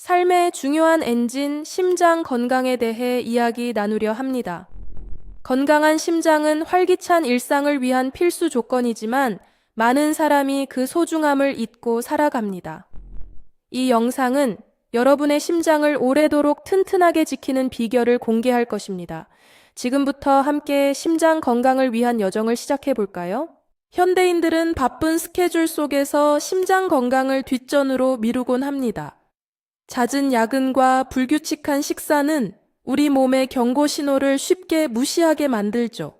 삶의 중요한 엔진, 심장 건강에 대해 이야기 나누려 합니다. 건강한 심장은 활기찬 일상을 위한 필수 조건이지만 많은 사람이 그 소중함을 잊고 살아갑니다. 이 영상은 여러분의 심장을 오래도록 튼튼하게 지키는 비결을 공개할 것입니다. 지금부터 함께 심장 건강을 위한 여정을 시작해 볼까요? 현대인들은 바쁜 스케줄 속에서 심장 건강을 뒷전으로 미루곤 합니다. 잦은 야근과 불규칙한 식사는 우리 몸의 경고 신호를 쉽게 무시하게 만들죠.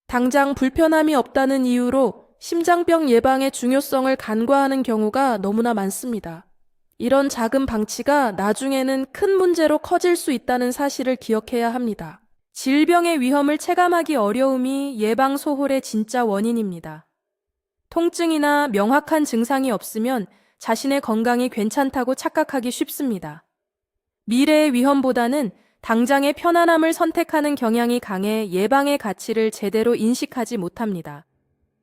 당장 불편함이 없다는 이유로 심장병 예방의 중요성을 간과하는 경우가 너무나 많습니다. 이런 작은 방치가 나중에는 큰 문제로 커질 수 있다는 사실을 기억해야 합니다. 질병의 위험을 체감하기 어려움이 예방 소홀의 진짜 원인입니다. 통증이나 명확한 증상이 없으면 자신의 건강이 괜찮다고 착각하기 쉽습니다. 미래의 위험보다는 당장의 편안함을 선택하는 경향이 강해 예방의 가치를 제대로 인식하지 못합니다.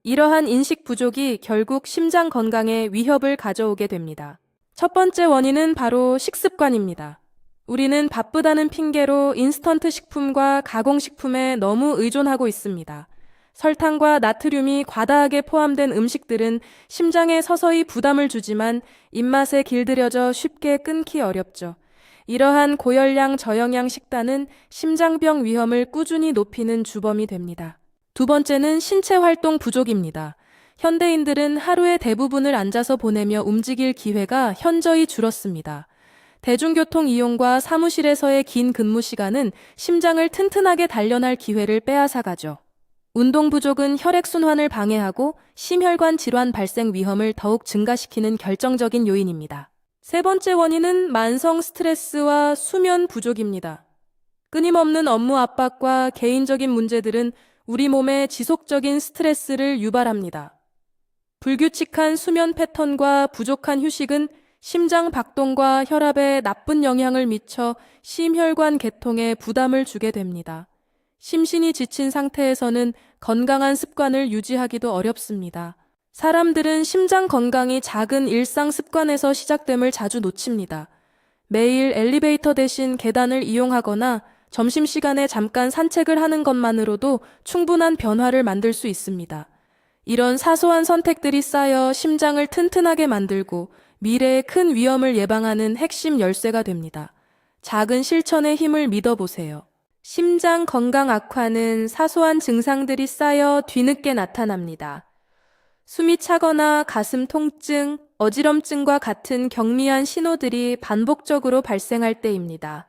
이러한 인식 부족이 결국 심장 건강에 위협을 가져오게 됩니다. 첫 번째 원인은 바로 식습관입니다. 우리는 바쁘다는 핑계로 인스턴트 식품과 가공식품에 너무 의존하고 있습니다. 설탕과 나트륨이 과다하게 포함된 음식들은 심장에 서서히 부담을 주지만 입맛에 길들여져 쉽게 끊기 어렵죠. 이러한 고열량 저영양 식단은 심장병 위험을 꾸준히 높이는 주범이 됩니다. 두 번째는 신체 활동 부족입니다. 현대인들은 하루의 대부분을 앉아서 보내며 움직일 기회가 현저히 줄었습니다. 대중교통 이용과 사무실에서의 긴 근무 시간은 심장을 튼튼하게 단련할 기회를 빼앗아가죠. 운동 부족은 혈액순환을 방해하고 심혈관 질환 발생 위험을 더욱 증가시키는 결정적인 요인입니다. 세 번째 원인은 만성 스트레스와 수면 부족입니다. 끊임없는 업무 압박과 개인적인 문제들은 우리 몸에 지속적인 스트레스를 유발합니다. 불규칙한 수면 패턴과 부족한 휴식은 심장 박동과 혈압에 나쁜 영향을 미쳐 심혈관 계통에 부담을 주게 됩니다. 심신이 지친 상태에서는 건강한 습관을 유지하기도 어렵습니다. 사람들은 심장 건강이 작은 일상 습관에서 시작됨을 자주 놓칩니다. 매일 엘리베이터 대신 계단을 이용하거나 점심시간에 잠깐 산책을 하는 것만으로도 충분한 변화를 만들 수 있습니다. 이런 사소한 선택들이 쌓여 심장을 튼튼하게 만들고 미래의 큰 위험을 예방하는 핵심 열쇠가 됩니다. 작은 실천의 힘을 믿어보세요. 심장 건강 악화는 사소한 증상들이 쌓여 뒤늦게 나타납니다. 숨이 차거나 가슴 통증, 어지럼증과 같은 경미한 신호들이 반복적으로 발생할 때입니다.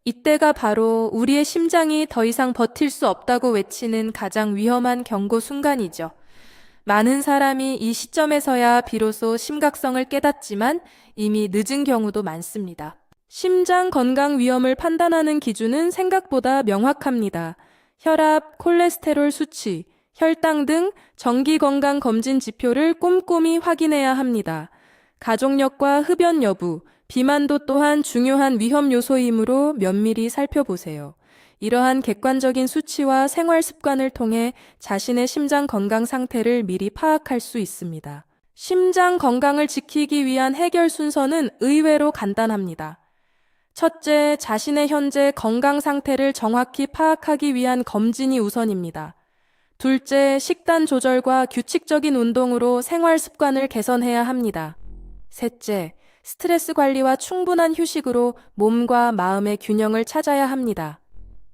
이때가 바로 우리의 심장이 더 이상 버틸 수 없다고 외치는 가장 위험한 경고 순간이죠. 많은 사람이 이 시점에서야 비로소 심각성을 깨닫지만 이미 늦은 경우도 많습니다. 심장 건강 위험을 판단하는 기준은 생각보다 명확합니다. 혈압, 콜레스테롤 수치, 혈당 등 정기 건강 검진 지표를 꼼꼼히 확인해야 합니다. 가족력과 흡연 여부, 비만도 또한 중요한 위험 요소이므로 면밀히 살펴보세요. 이러한 객관적인 수치와 생활 습관을 통해 자신의 심장 건강 상태를 미리 파악할 수 있습니다. 심장 건강을 지키기 위한 해결 순서는 의외로 간단합니다. 첫째, 자신의 현재 건강 상태를 정확히 파악하기 위한 검진이 우선입니다. 둘째, 식단 조절과 규칙적인 운동으로 생활 습관을 개선해야 합니다. 셋째, 스트레스 관리와 충분한 휴식으로 몸과 마음의 균형을 찾아야 합니다.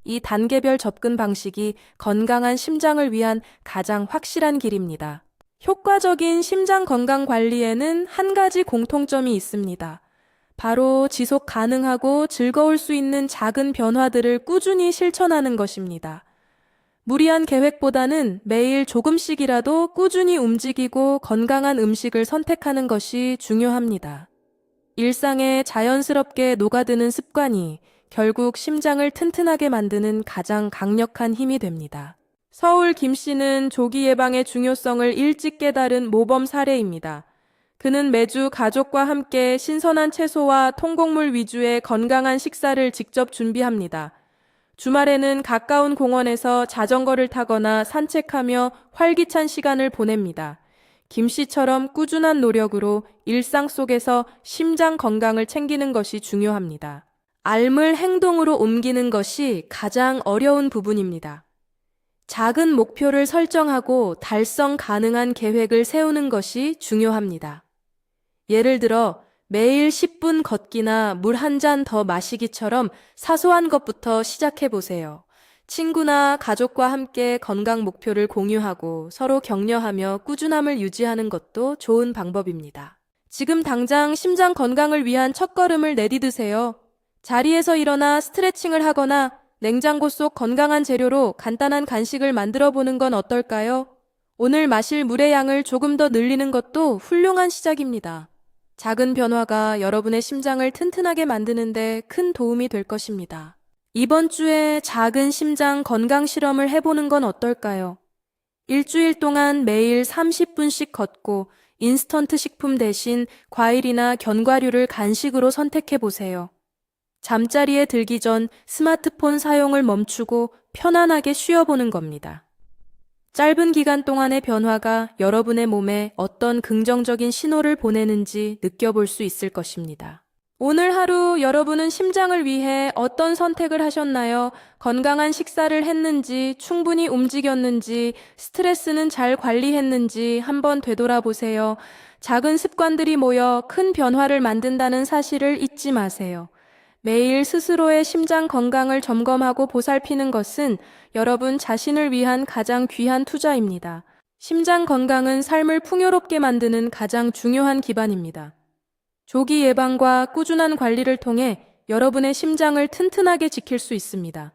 이 단계별 접근 방식이 건강한 심장을 위한 가장 확실한 길입니다. 효과적인 심장 건강 관리에는 한 가지 공통점이 있습니다. 바로 지속 가능하고 즐거울 수 있는 작은 변화들을 꾸준히 실천하는 것입니다. 무리한 계획보다는 매일 조금씩이라도 꾸준히 움직이고 건강한 음식을 선택하는 것이 중요합니다. 일상에 자연스럽게 녹아드는 습관이 결국 심장을 튼튼하게 만드는 가장 강력한 힘이 됩니다. 서울 김 씨는 조기 예방의 중요성을 일찍 깨달은 모범 사례입니다. 그는 매주 가족과 함께 신선한 채소와 통곡물 위주의 건강한 식사를 직접 준비합니다. 주말에는 가까운 공원에서 자전거를 타거나 산책하며 활기찬 시간을 보냅니다. 김 씨처럼 꾸준한 노력으로 일상 속에서 심장 건강을 챙기는 것이 중요합니다. 삶을 행동으로 옮기는 것이 가장 어려운 부분입니다. 작은 목표를 설정하고 달성 가능한 계획을 세우는 것이 중요합니다. 예를 들어 매일 10분 걷기나 물 한 잔 더 마시기처럼 사소한 것부터 시작해 보세요. 친구나 가족과 함께 건강 목표를 공유하고 서로 격려하며 꾸준함을 유지하는 것도 좋은 방법입니다. 지금 당장 심장 건강을 위한 첫걸음을 내디드세요. 자리에서 일어나 스트레칭을 하거나 냉장고 속 건강한 재료로 간단한 간식을 만들어 보는 건 어떨까요? 오늘 마실 물의 양을 조금 더 늘리는 것도 훌륭한 시작입니다. 작은 변화가 여러분의 심장을 튼튼하게 만드는데 큰 도움이 될 것입니다. 이번 주에 작은 심장 건강 실험을 해보는 건 어떨까요? 일주일 동안 매일 30분씩 걷고 인스턴트 식품 대신 과일이나 견과류를 간식으로 선택해 보세요. 잠자리에 들기 전 스마트폰 사용을 멈추고 편안하게 쉬어보는 겁니다. 짧은 기간 동안의 변화가 여러분의 몸에 어떤 긍정적인 신호를 보내는지 느껴볼 수 있을 것입니다. 오늘 하루 여러분은 심장을 위해 어떤 선택을 하셨나요? 건강한 식사를 했는지, 충분히 움직였는지, 스트레스는 잘 관리했는지 한번 되돌아보세요. 작은 습관들이 모여 큰 변화를 만든다는 사실을 잊지 마세요. 매일 스스로의 심장 건강을 점검하고 보살피는 것은 여러분 자신을 위한 가장 귀한 투자입니다. 심장 건강은 삶을 풍요롭게 만드는 가장 중요한 기반입니다. 조기 예방과 꾸준한 관리를 통해 여러분의 심장을 튼튼하게 지킬 수 있습니다.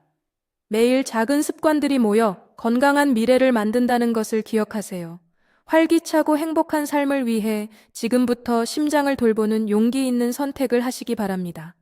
매일 작은 습관들이 모여 건강한 미래를 만든다는 것을 기억하세요. 활기차고 행복한 삶을 위해 지금부터 심장을 돌보는 용기 있는 선택을 하시기 바랍니다.